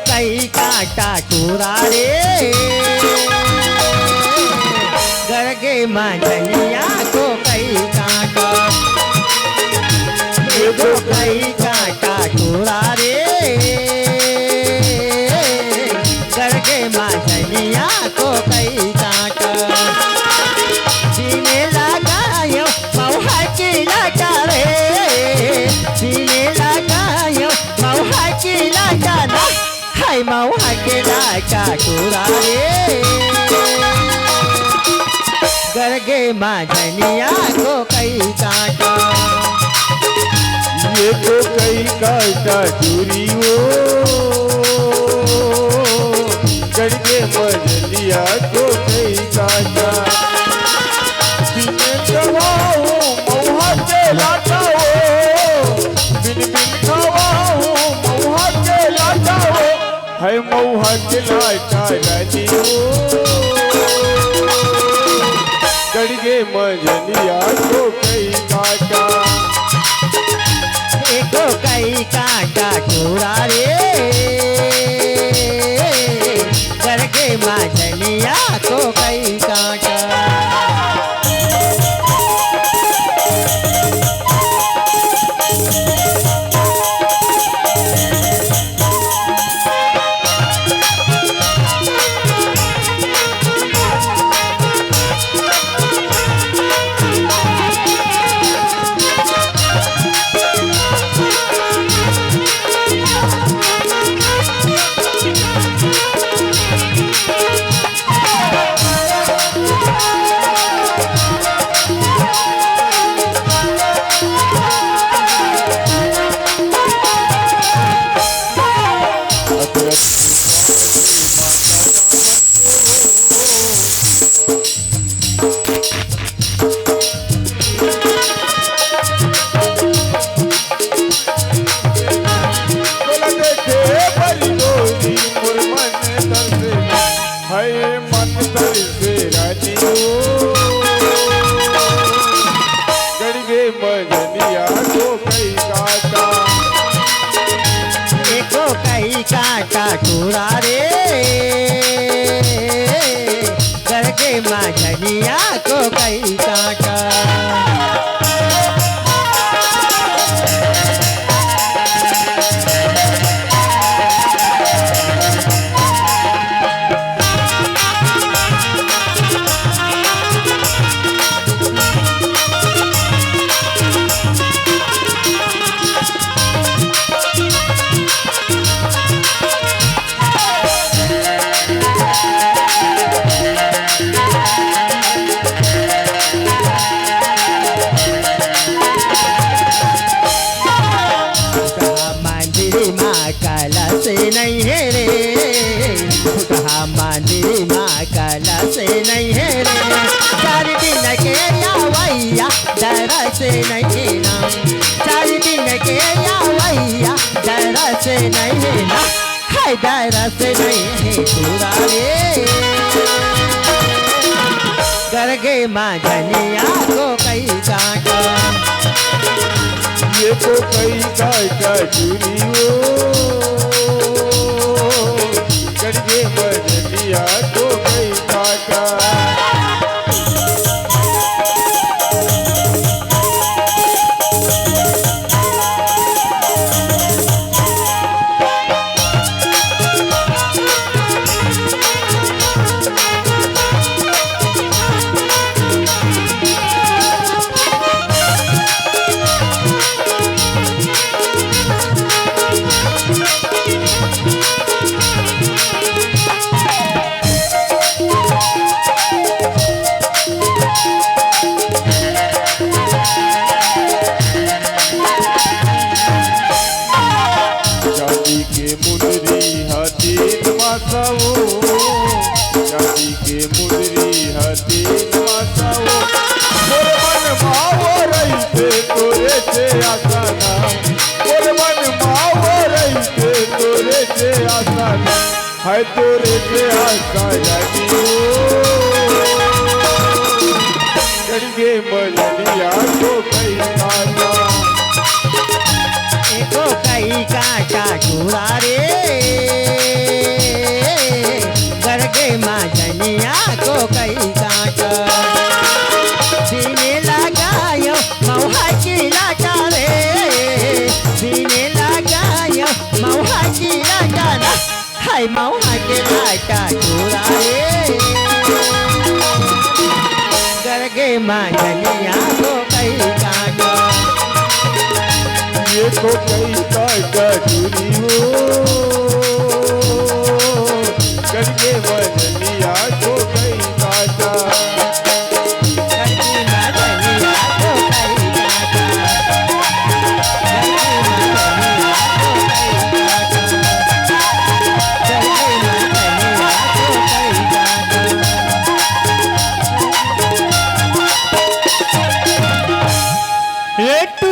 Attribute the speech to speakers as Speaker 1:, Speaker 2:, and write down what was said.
Speaker 1: कई काटा चूरा रे गरगे मंझनिया को कई काटा देखो कई काटा चूरा रे गरगे मंझनिया को कई काटा सीने लगायो मौहा की लगा रे सीने लगायो मौहा की लगा ना हाय मौहा की लगा चूरा रे गरगे मंझनिया को कई काटा
Speaker 2: ये तो कई काटा चूरी हो गरगे मंझनिया को कई काटा बिन गवाओ मौहा के लाटा हो बिन गवाओ मौहा के लाटा हो है मौहा के लाटा रानी हो गरगे मंझनिया को कई काटा
Speaker 1: देखो कई काटा चूरा रे गरगे मंझनिया को कई काटा
Speaker 2: मंझनिया को कई काटा
Speaker 1: देखो कई काटा चूरा रे गरगे मंझनिया को कई काटा नहीं है रे कहा मंदिर माँ कला से नहीं है रे चार दिन के यावैया डर से नहीं ना चार दिन के यावैया डर से नहीं ना है डर से नहीं है चूरा रे गरगे मंझनिया को कई काटा
Speaker 2: ये तो कई काटा चूरी हो गरगे मंझनिया को कई काटा जाति के मुंदरी हतीन मासाओ बोल मन मावो रहते तोरे से आसाना बोल मन मावो रहते तोरे से आसाना है तोरे से आसा जानी गरगे मंझनिया को कई काटा
Speaker 1: एको कई काटा चूरा रे भाई मऊहा के लाटा चुराए करके मांझनिया को कई काटो
Speaker 2: ये तो कई का चूरी हो करके वजन